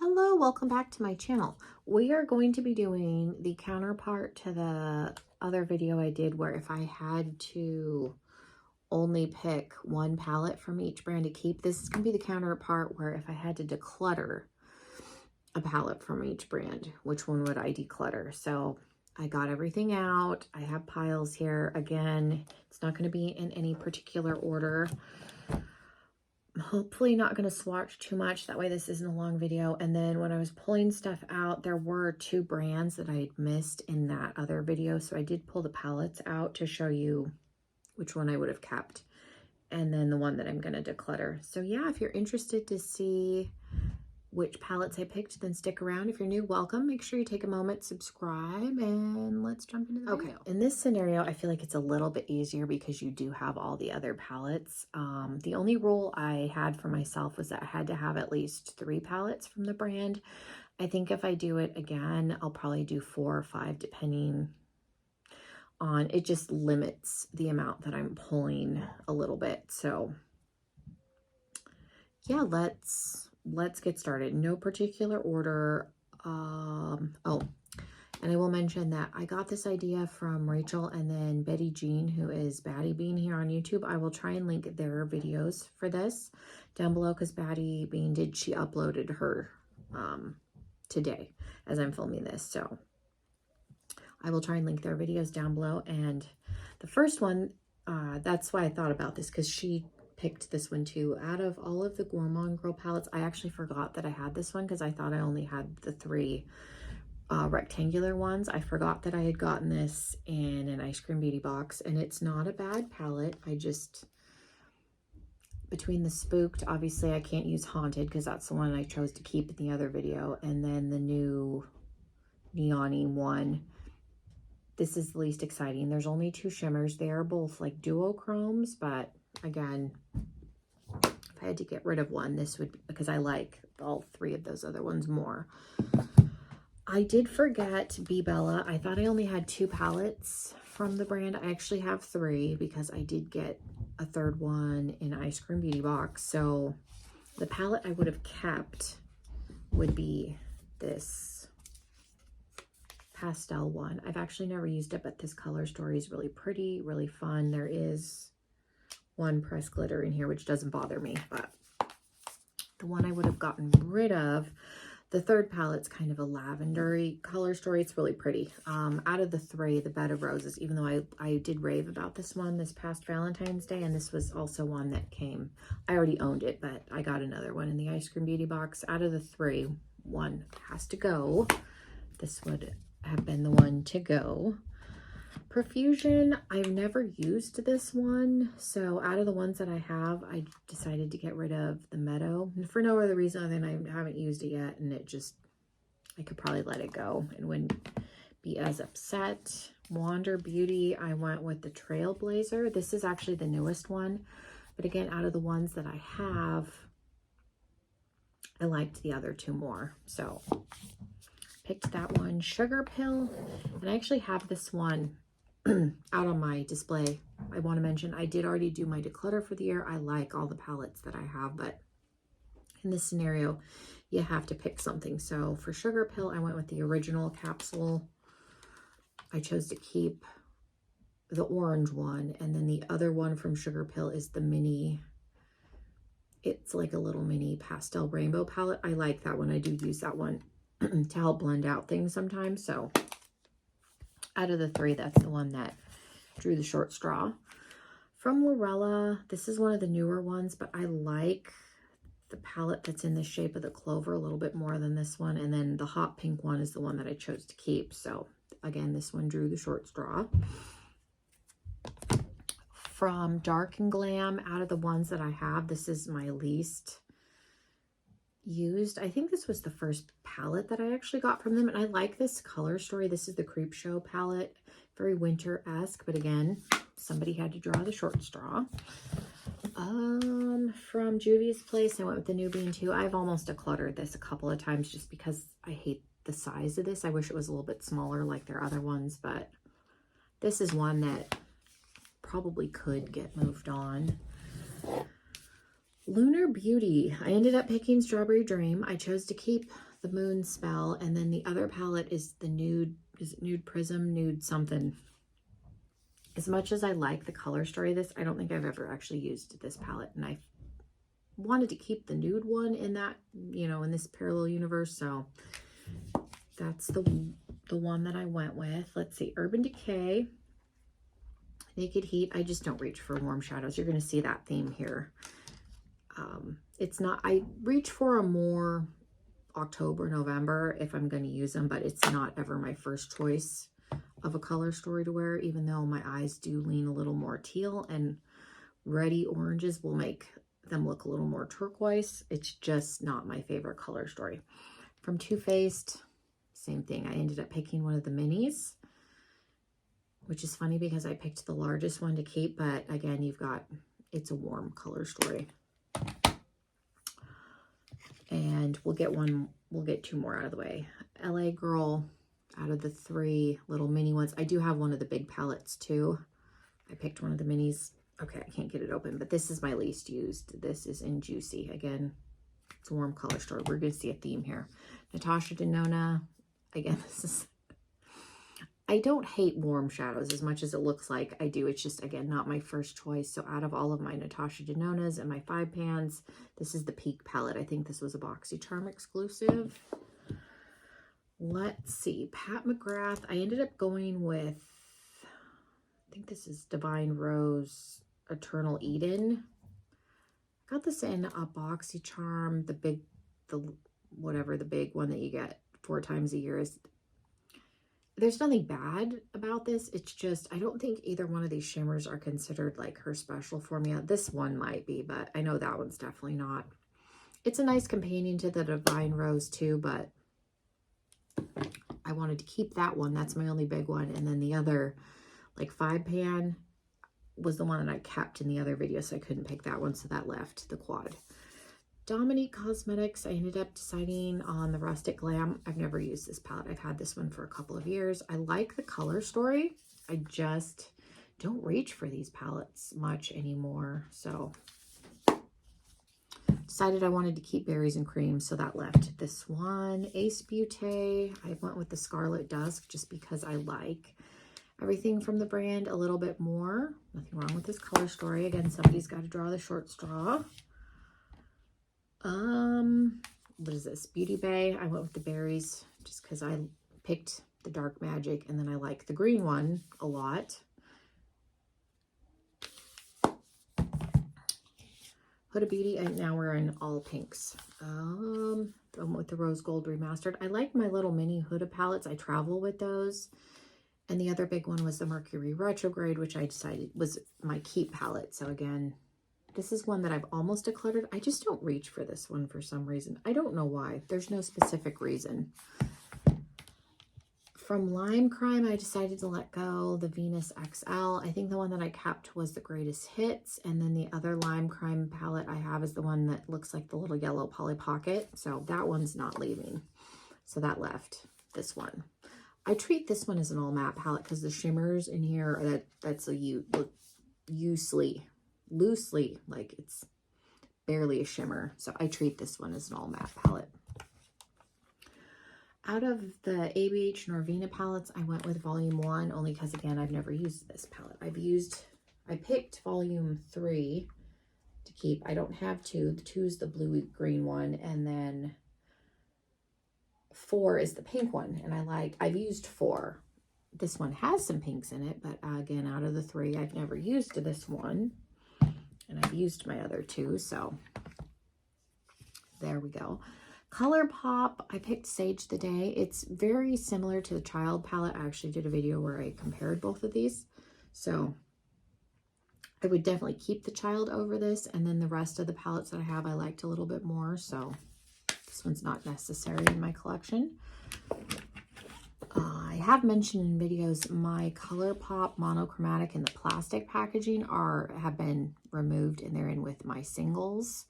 Hello, welcome back to my channel. We are going to be doing the counterpart to the other video I did where if I had to only pick one palette from each brand to keep, this is going to be the counterpart where if I had to declutter a palette from each brand, which one would I declutter? So I got everything out. I have piles here. Again, it's not going to be in any particular order. I'm hopefully not going to swatch too much. That way this isn't a long video. And then when I was pulling stuff out, there were two brands that I had missed in that other video. So I did pull the palettes out to show you which one I would have kept. And then the one that I'm going to declutter. So yeah, if you're interested to see which palettes I picked, then stick around. If you're new, welcome. Make sure you take a moment, subscribe, and let's jump into the video. In this scenario, I feel like it's a little bit easier because you do have all the other palettes. The only rule I had for myself was that I had to have at least 3 palettes from the brand. I think if I do it again, I'll probably do 4 or 5 depending on, it just limits the amount that I'm pulling a little bit. So yeah, let's get started. No particular order. Oh, and I will mention that I got this idea from Rachel and then Betty Jean, who is Batty Bean here on YouTube. I will try and link their videos for this down below because Batty Bean she uploaded her today as I'm filming this. So I will try and link their videos down below. And the first one, that's why I thought about this, because she picked this one too. Out of all of the Gourmand Girl palettes, I actually forgot that I had this one because I thought I only had the 3 rectangular ones. I forgot that I had gotten this in an Ice Cream Beauty box, and it's not a bad palette. I just, between the Spooked, obviously I can't use Haunted because that's the one I chose to keep in the other video, and then the new Neon-y one. This is the least exciting. There's only 2 shimmers. They are both like duochromes, but again, if I had to get rid of one, this would be, because I like all 3 of those other ones more. I did forget Be Bella. I thought I only had 2 palettes from the brand. I actually have 3 because I did get a 3rd one in Ice Cream Beauty box. So the palette I would have kept would be this pastel one. I've actually never used it, but this color story is really pretty, really fun. There is one pressed glitter in here, which doesn't bother me, but the one I would have gotten rid of, the 3rd palette's kind of a lavender-y color story. It's really pretty. Out of the 3, the Bed of Roses, even though I did rave about this one this past Valentine's Day, and this was also one that came, I already owned it, but I got another one in the Ice Cream Beauty box. Out of the 3, one has to go. This would have been the one to go. Profusion, I've never used this one, so out of the ones that I have, I decided to get rid of the Meadow, and for no other reason other than I haven't used it yet, and it just, I could probably let it go and wouldn't be as upset. Wander Beauty, I went with the Trailblazer. This is actually the newest one, but again, out of the ones that I have, I liked the other 2 more, so picked that one. Sugar Pill, and I actually have this one out on my display. I want to mention I did already do my declutter for the year. I like all the palettes that I have, but in this scenario you have to pick something. So for Sugar Pill, I went with the original capsule. I chose to keep the orange one, and then the other one from Sugar Pill is the mini, it's like a little mini pastel rainbow palette. I like that one. I do use that one to help blend out things sometimes. So out of the 3, that's the one that drew the short straw. From Lorella, this is one of the newer ones, but I like the palette that's in the shape of the clover a little bit more than this one. And then the hot pink one is the one that I chose to keep. So again, this one drew the short straw. From Dark and Glam, out of the ones that I have, this is my least used. I think this was the first palette that I actually got from them, and I like this color story. This is the Creep Show palette, very winter-esque, but again, somebody had to draw the short straw. From Juvia's Place, I went with the Nubian 2. I've almost decluttered this a couple of times just because I hate the size of this. I wish it was a little bit smaller like their other ones, but this is one that probably could get moved on. Lunar Beauty. I ended up picking Strawberry Dream. I chose to keep the Moon Spell, and then the other palette is the Nude, is it Nude Prism? Nude something. As much as I like the color story of this, I don't think I've ever actually used this palette, and I wanted to keep the nude one in that, you know, in this parallel universe, so that's the one that I went with. Let's see, Urban Decay, Naked Heat. I just don't reach for warm shadows. You're going to see that theme here. It's not, I reach for a more October, November if I'm going to use them, but it's not ever my first choice of a color story to wear, even though my eyes do lean a little more teal, and reddy oranges will make them look a little more turquoise. It's just not my favorite color story. From Too Faced, same thing. I ended up picking one of the minis, which is funny because I picked the largest one to keep, but again, you've got, it's a warm color story. And we'll get two more out of the way. LA Girl, out of the three little mini ones. I do have one of the big palettes too. I picked one of the minis. Okay, I can't get it open, but this is my least used. This is in Juicy. Again, it's a warm color story. We're going to see a theme here. Natasha Denona. Again, this is, I don't hate warm shadows as much as it looks like I do. It's just, again, not my first choice. So out of all of my Natasha Denonas and my 5 pans, this is the Peak palette. I think this was a BoxyCharm exclusive. Let's see. Pat McGrath. I ended up going with, I think this is Divine Rose Eternal Eden. Got this in a BoxyCharm, the big one that you get 4 times a year. Is, there's nothing bad about this. It's just, I don't think either one of these shimmers are considered like her special formula. This one might be, but I know that one's definitely not. It's a nice companion to the Divine Rose too, but I wanted to keep that one. That's my only big one. And then the other, like 5 pan, was the one that I kept in the other video, so I couldn't pick that one, so that left the quad. Dominique Cosmetics, I ended up deciding on the Rustic Glam. I've never used this palette. I've had this one for a couple of years. I like the color story. I just don't reach for these palettes much anymore, so decided I wanted to keep Berries and Cream, so that left this one. Ace Beauté, I went with the Scarlet Dusk just because I like everything from the brand a little bit more. Nothing wrong with this color story. Again, somebody's got to draw the short straw. What is this? Beauty Bay. I went with the berries just because I picked the Dark Magic, and then I like the green one a lot. Huda Beauty, and now we're in all pinks. With the Rose Gold Remastered. I like my little mini Huda palettes. I travel with those. And the other big one was the Mercury Retrograde, which I decided was my keep palette. So again, this is one that I've almost decluttered. I just don't reach for this one for some reason. I don't know why. There's no specific reason. From Lime Crime, I decided to let go the Venus XL. I think the one that I kept was the Greatest Hits. And then the other Lime Crime palette I have is the one that looks like the little yellow Polly Pocket. So that one's not leaving. So that left this one. I treat this one as an all matte palette because the shimmers in here, that's a loosely, like it's barely a shimmer. So I treat this one as an all matte palette. Out of the ABH Norvina palettes, I went with Volume 1 only because, again, I've never used this palette. I picked Volume 3 to keep. I don't have 2. The 2 is the blue-green one, and then 4 is the pink one, and I've used 4. This one has some pinks in it, but again, out of the 3, I've never used this one, and I've used my other 2, so there we go. ColourPop, I picked Sage the Day. It's very similar to the Child palette. I actually did a video where I compared both of these, so I would definitely keep the Child over this, and then the rest of the palettes that I have I liked a little bit more, so this one's not necessary in my collection. I have mentioned in videos my ColourPop monochromatic in the plastic packaging have been removed, and they're in with my singles.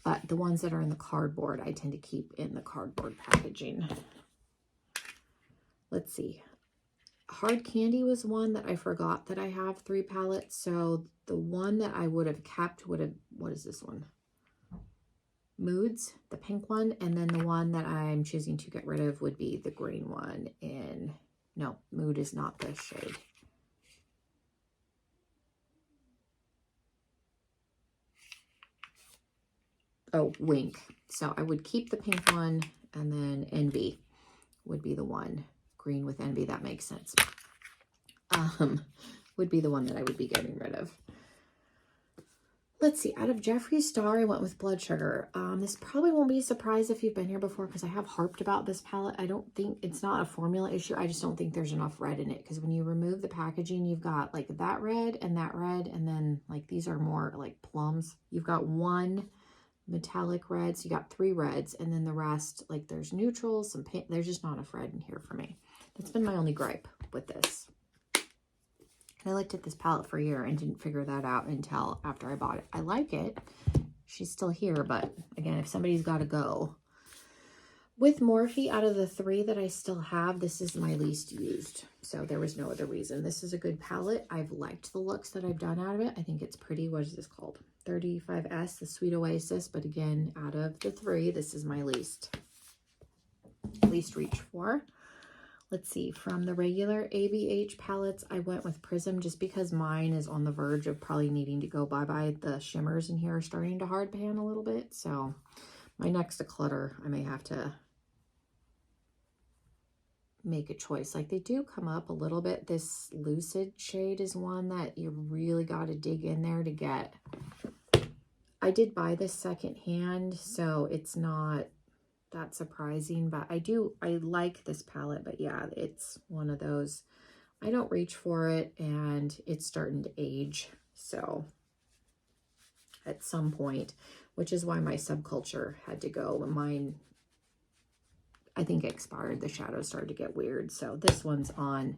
But the ones that are in the cardboard, I tend to keep in the cardboard packaging. Let's see. Hard Candy was one that I forgot that I have 3 palettes. So the one that I would have kept would have, what is this one? Moods, the pink one, and then the one that I'm choosing to get rid of would be the green one in, no, Mood is not this shade. Oh, Wink. So I would keep the pink one, and then Envy would be the one. Green with Envy, that makes sense. Would be the one that I would be getting rid of. Let's see, out of Jeffree Star, I went with Blood Sugar. This probably won't be a surprise if you've been here before because I have harped about this palette. I don't think, it's not a formula issue. I just don't think there's enough red in it because when you remove the packaging, you've got like that red, and then like these are more like plums. You've got one metallic red, so you got 3 reds, and then the rest, like there's neutrals, some pink. There's just not enough red in here for me. That's been my only gripe with this. I looked at this palette for a year and didn't figure that out until after I bought it. I like it. She's still here, but again, if somebody's got to go. With Morphe, out of the 3 that I still have, this is my least used. So there was no other reason. This is a good palette. I've liked the looks that I've done out of it. I think it's pretty. What is this called? 35S, the Sweet Oasis. But again, out of the 3, this is my least reach for. Let's see, from the regular ABH palettes, I went with Prism just because mine is on the verge of probably needing to go bye-bye. The shimmers in here are starting to hard pan a little bit. So my next declutter, I may have to make a choice. Like they do come up a little bit. This Lucid shade is one that you really got to dig in there to get. I did buy this secondhand, so it's not that surprising, but I like this palette. But yeah, it's one of those, I don't reach for it, and it's starting to age. So at some point, which is why my Subculture had to go. Mine, I think, expired. The shadows started to get weird. So this one's on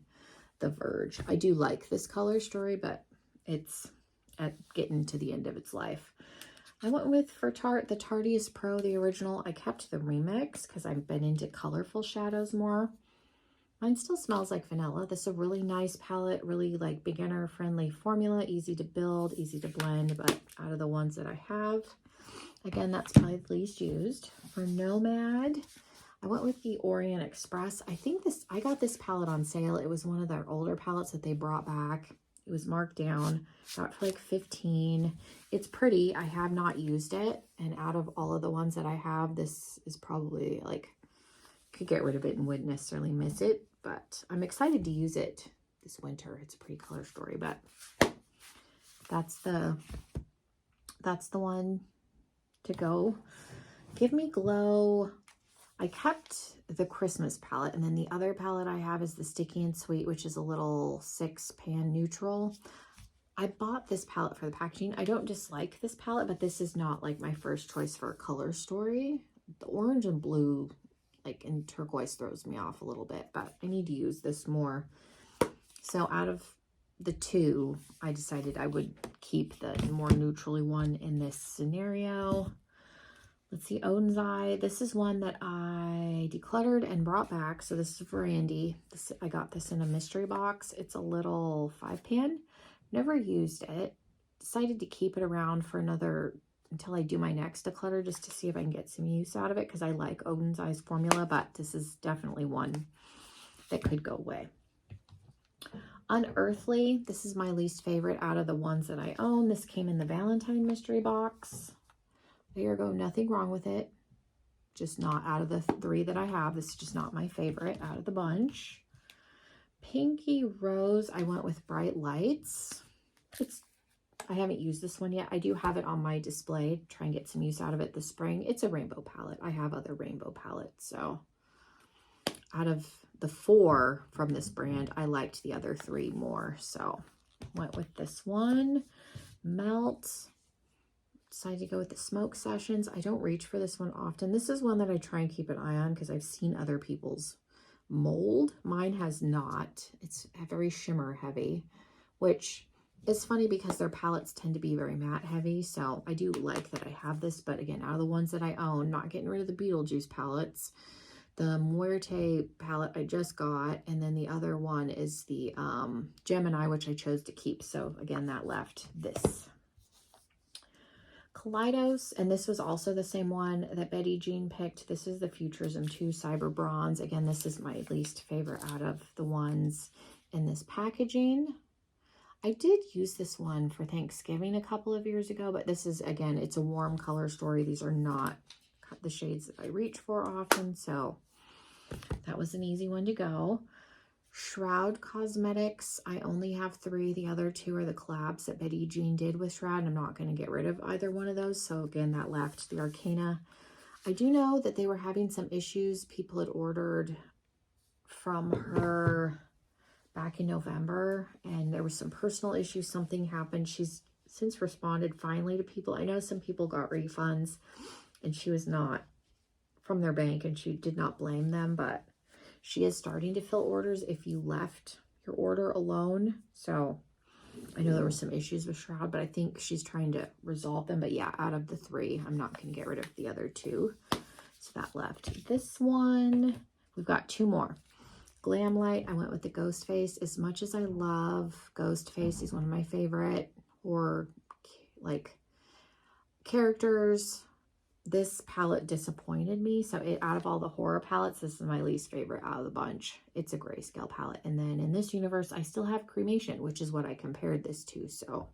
the verge. I do like this color story, but it's at getting to the end of its life. I went with, for Tarte, the Tarteist Pro, the original. I kept the remix because I've been into colorful shadows more. Mine still smells like vanilla. This is a really nice palette, really like beginner-friendly formula, easy to build, easy to blend, but out of the ones that I have, again, that's my least used. For Nomad, I went with the Orient Express. I got this palette on sale. It was one of their older palettes that they brought back. It was marked down, got for like 15. It's pretty. I have not used it. And out of all of the ones that I have, this is probably like, could get rid of it and wouldn't necessarily miss it. But I'm excited to use it this winter. It's a pretty color story, but that's the one to go. Give Me Glow. I kept the Christmas palette, and then the other palette I have is the Sticky and Sweet, which is a little 6-pan neutral. I bought this palette for the packaging. I don't dislike this palette, but this is not like my first choice for a color story. The orange and blue, like in turquoise, throws me off a little bit, but I need to use this more. So out of the 2, I decided I would keep the more neutrally one in this scenario. Let's see, Odin's Eye. This is one that I decluttered and brought back. So this is for Andy. I got this in a mystery box. It's a little 5-pan. Never used it. Decided to keep it around for until I do my next declutter, just to see if I can get some use out of it, because I like Odin's Eye's formula, but this is definitely one that could go away. Unearthly. This is my least favorite out of the ones that I own. This came in the Valentine mystery box. There you go, nothing wrong with it. Just not out of the 3 that I have. This is just not my favorite out of the bunch. Pinky Rose, I went with Bright Lights. I haven't used this one yet. I do have it on my display. Try and get some use out of it this spring. It's a rainbow palette. I have other rainbow palettes. So out of the 4 from this brand, I liked the other 3 more. So went with this one. Melt. Decided to go with the Smoke Sessions. I don't reach for this one often. This is one that I try and keep an eye on because I've seen other people's mold. Mine has not. It's very shimmer heavy, which is funny because their palettes tend to be very matte heavy. So I do like that I have this, but again, out of the ones that I own, not getting rid of the Beetlejuice palettes. The Muerte palette I just got, and then the other one is the Gemini, which I chose to keep. So again, that left this. Kaleidos, and this was also the same one that Betty Jean picked. This is the Futurism 2 Cyber Bronze. Again, this is my least favorite out of the ones in this packaging. I did use this one for Thanksgiving a couple of years ago, but this is, again, it's a warm color story. These are not the shades that I reach for often, so that was an easy one to go. Shroud Cosmetics, I only have 3. The other 2 are the collabs that Betty Jean did with Shroud, and I'm not going to get rid of either one of those. So again, that left the Arcana. I do know that they were having some issues. People had ordered from her back in November, and there was some personal issues. Something happened. She's since responded finally to people. I know some people got refunds, and she was not from their bank, and she did not blame them, but she is starting to fill orders if you left your order alone. So I know there were some issues with Shroud, but I think she's trying to resolve them. But yeah, out of the 3, I'm not going to get rid of the other 2. So that left this one. We've got 2 more. Glam Light, I went with the Ghost Face. As much as I love Ghost Face, he's one of my favorite horror like characters. This palette disappointed me. So out of all the horror palettes, this is my least favorite out of the bunch. It's a grayscale palette. And then in this universe, I still have Cremation, which is what I compared this to. So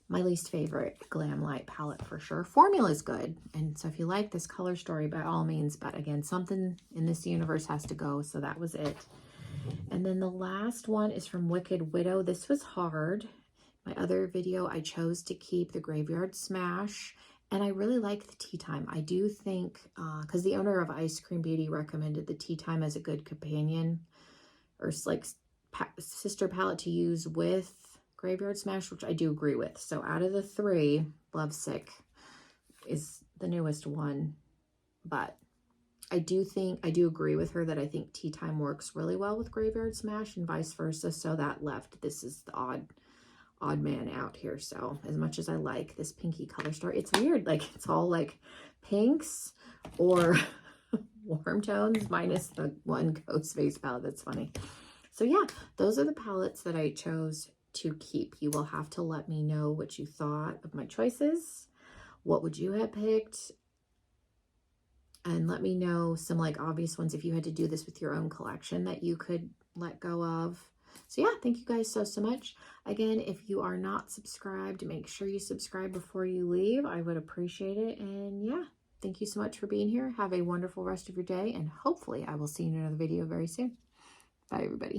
my least favorite Glam Light palette for sure. Formula is good. And so if you like this color story, by all means, but again, something in this universe has to go. So that was it. And then the last one is from Wicked Widow. This was hard. My other video, I chose to keep the Graveyard Smash. And I really like the Tea Time. I do think, because the owner of Ice Cream Beauty recommended the Tea Time as a good companion or like sister palette to use with Graveyard Smash, which I do agree with. So out of the 3, Lovesick is the newest one. But I do agree with her that I think Tea Time works really well with Graveyard Smash and vice versa. So that left, this is the odd man out here. So as much as I like this pinky color story, it's weird, like it's all like pinks or warm tones minus the one Ghost Face palette. That's funny. So yeah, those are the palettes that I chose to keep. You will have to let me know what you thought of my choices. What would you have picked? And let me know some like obvious ones if you had to do this with your own collection that you could let go of. So yeah, thank you guys so much. Again, if you are not subscribed, make sure you subscribe before you leave. I would appreciate it. And yeah, thank you so much for being here. Have a wonderful rest of your day. And hopefully I will see you in another video very soon. Bye, everybody.